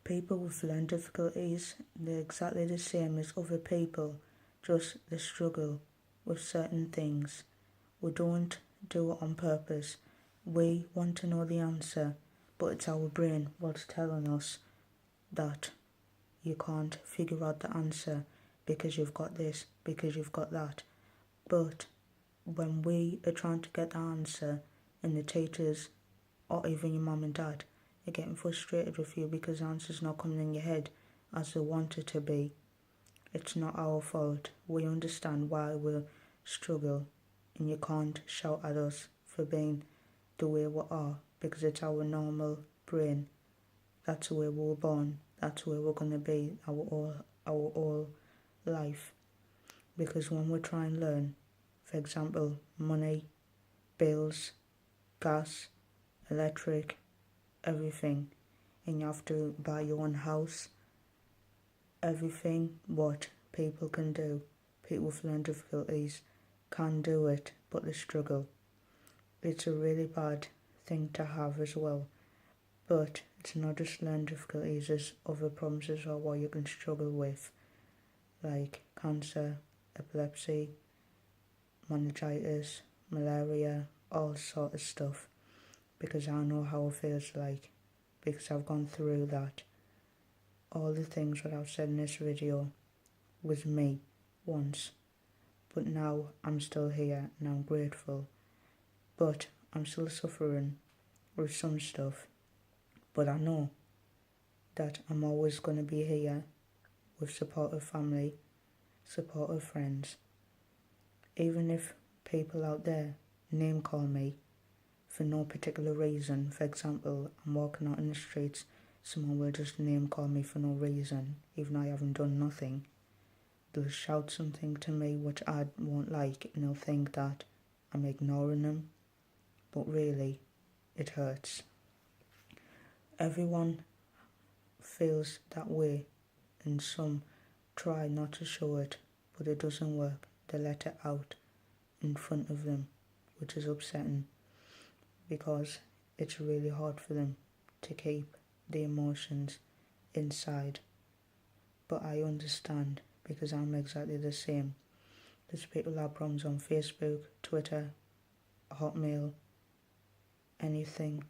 People with learning difficulties, they're exactly the same as other people, just they struggle with certain things. We don't do it on purpose. We want to know the answer, but it's our brain what's telling us that you can't figure out the answer because you've got this, because you've got that. But when we are trying to get the answer and the teachers or even your mum and dad are getting frustrated with you because the answer's not coming in your head as they want it to be, it's not our fault. We understand why we struggle, and you can't shout at us for being the way we are because it's our normal brain. That's the way we were born. That's where we're going to be our whole life. Because when we try and learn, for example, money, bills, gas, electric, everything, and you have to buy your own house, everything what people can do, people with learning difficulties can do it, but they struggle. It's a really bad thing to have as well. But it's not just learning difficulties, there's other problems as well what you can struggle with, like cancer, epilepsy, meningitis, malaria, all sort of stuff, because I know how it feels like, because I've gone through that. All the things that I've said in this video was me once, but now I'm still here and I'm grateful. But I'm still suffering with some stuff, but I know that I'm always going to be here with supportive family, supportive friends. Even if people out there name call me for no particular reason, for example, I'm walking out in the streets, someone will just name call me for no reason, even though I haven't done nothing. They'll shout something to me which I won't like, and they'll think that I'm ignoring them, but really, it hurts. Everyone feels that way, and some try not to show it, but it doesn't work. They let it out in front of them, which is upsetting, because it's really hard for them to keep the emotions inside. But I understand, because I'm exactly the same. There's people that have problems on Facebook, Twitter, Hotmail, anything,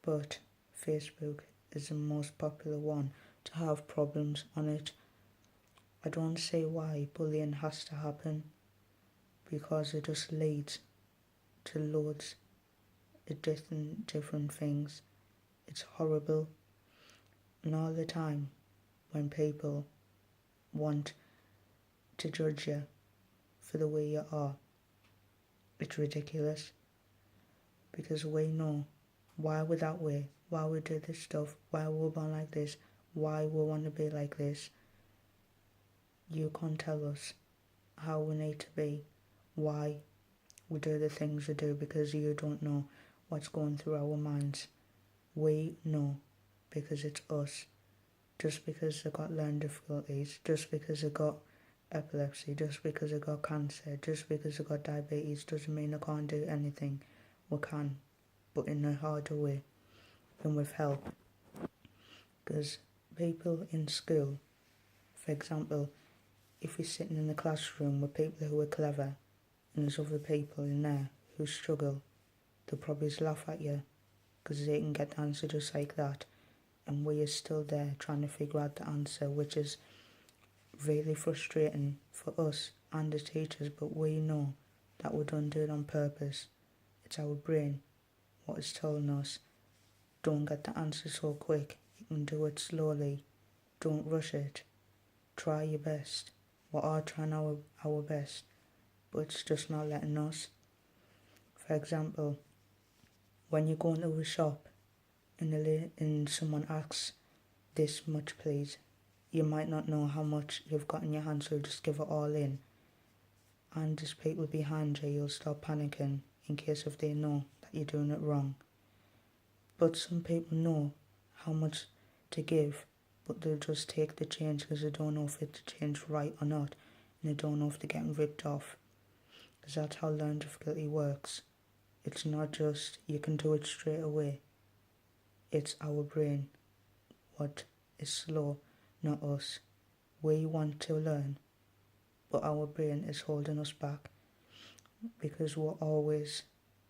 but Facebook is the most popular one to have problems on it. I don't see why bullying has to happen, because it just leads to loads of different things. It's horrible. And all the time when people want to judge you for the way you are, it's ridiculous, because we know why we're that way, why we do this stuff, why we're born like this, why we want to be like this. You can't tell us how we need to be, why we do the things we do, because you don't know what's going through our minds. We know, because it's us. Just because they got learning difficulties, just because they got epilepsy, just because they got cancer, just because they got diabetes, doesn't mean they can't do anything. We can, but in a harder way and with help. Because people in school, for example, if you're sitting in a classroom with people who are clever and there's other people in there who struggle, they'll probably just laugh at you because they can get the answer just like that, and we are still there trying to figure out the answer, which is really frustrating for us and the teachers. But we know that we don't do it on purpose. It's our brain what is telling us, don't get the answer so quick, you can do it slowly, don't rush it, try your best. We are trying our best, but it's just not letting us. For example, when you go into a shop and someone asks, this much please, you might not know how much you've got in your hand, so just give it all in. And there's people behind you, you'll start panicking in case if they know that you're doing it wrong. But some people know how much to give, but they'll just take the change because they don't know if it's change right or not, and they don't know if they're getting ripped off. Because that's how learning difficulty works. It's not just you can do it straight away. It's our brain what is slow, not us. We want to learn, but our brain is holding us back because we're always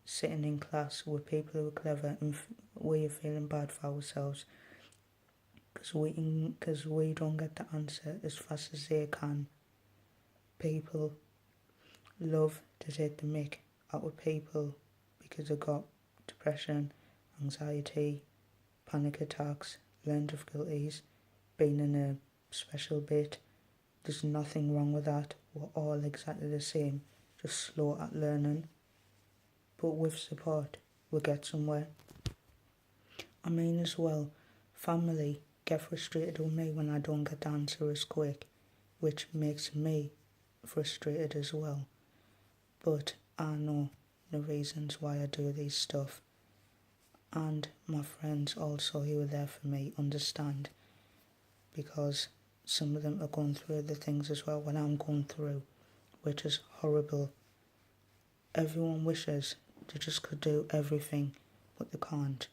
sitting in class with people who are clever and we're feeling bad for ourselves because we don't get the answer as fast as they can. People love to take the mick out of people because they've got depression, anxiety, panic attacks, learning difficulties, being in a special bit. There's nothing wrong with that. We're all exactly the same, just slow at learning. But with support, we'll get somewhere. I mean as well, family get frustrated with me when I don't get the answer as quick, which makes me frustrated as well. But I know the reasons why I do these stuff. And my friends also who are there for me understand, because some of them are going through the things as well when I'm going through, which is horrible. Everyone wishes they just could do everything, but they can't.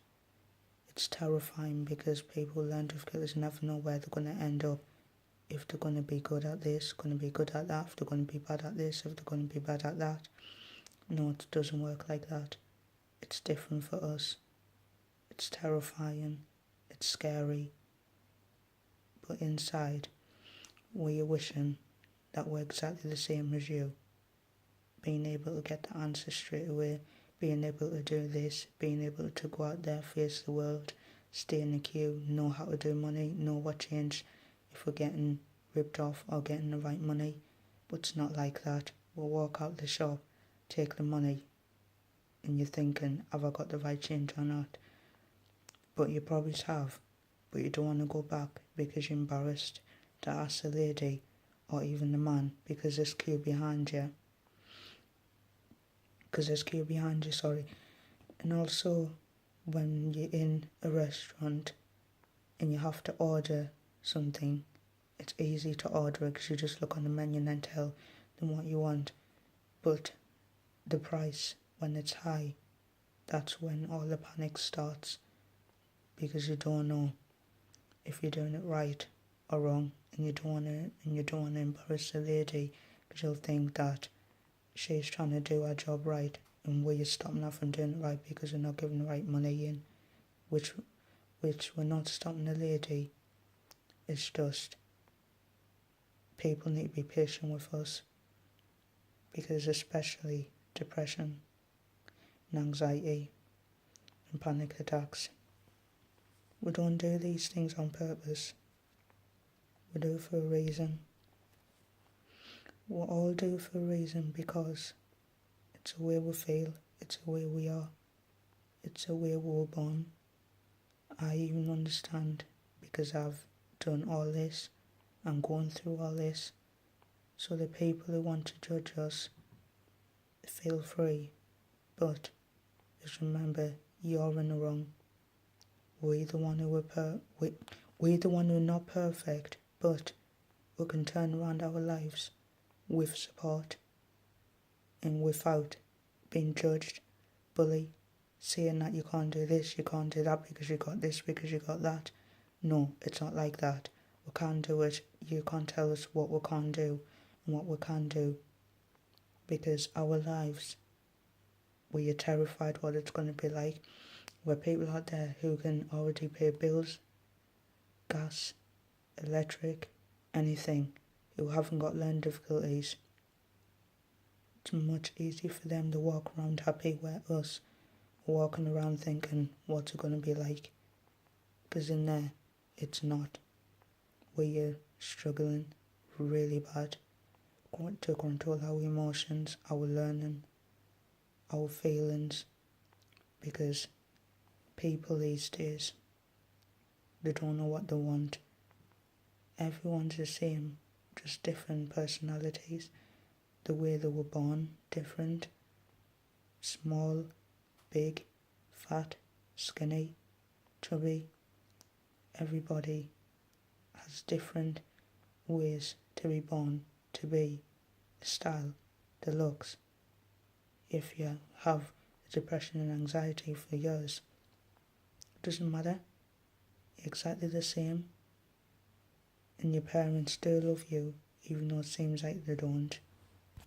It's terrifying because people with learning difficulties never know where they're going to end up. If they're going to be good at this, going to be good at that, if they're going to be bad at this, if they're going to be bad at that. No, it doesn't work like that. It's different for us. It's terrifying. It's scary. But inside, we are wishing that we're exactly the same as you. Being able to get the answer straight away, being able to do this, being able to go out there, face the world, stay in the queue, know how to do money, know what change if we're getting ripped off or getting the right money. But it's not like that. We'll walk out the shop, take the money, and you're thinking, have I got the right change or not? But you probably have, but you don't want to go back because you're embarrassed to ask the lady or even the man because there's queue behind you. And also, when you're in a restaurant and you have to order something, it's easy to order it because you just look on the menu and then tell them what you want. But the price, when it's high, that's when all the panic starts, because you don't know if you're doing it right or wrong, and you don't want to embarrass the lady because you'll think that she's trying to do her job right and we're stopping her from doing it right because we're not giving the right money in, which we're not stopping the lady. It's just people need to be patient with us, because especially depression and anxiety and panic attacks, we don't do these things on purpose. We do it for a reason. We all do it for a reason because it's the way we feel, it's the way we are, it's the way we were born. I even understand because I've done all this and gone through all this. So the people who want to judge us, feel free, but just remember, you're in the wrong. We're the one who are not perfect, but we can turn around our lives with support and without being judged, bullied, saying that you can't do this, you can't do that because you got this, because you got that. No, it's not like that. We can't do it. You can't tell us what we can't do and what we can do, because our lives, we are terrified what it's going to be like. Where people out there who can already pay bills, gas, electric, anything, who haven't got learning difficulties, it's much easier for them to walk around happy, where us walking around thinking what's it going to be like, because in there it's not. We are struggling really bad to control our emotions, our learning, our feelings, because people these days, they don't know what they want. Everyone's the same, just different personalities. The way they were born, different. Small, big, fat, skinny, chubby. Everybody has different ways to be born, to be, the style, the looks. If you have depression and anxiety for years, it doesn't matter. You're exactly the same. and your parents still love you, even though it seems like they don't.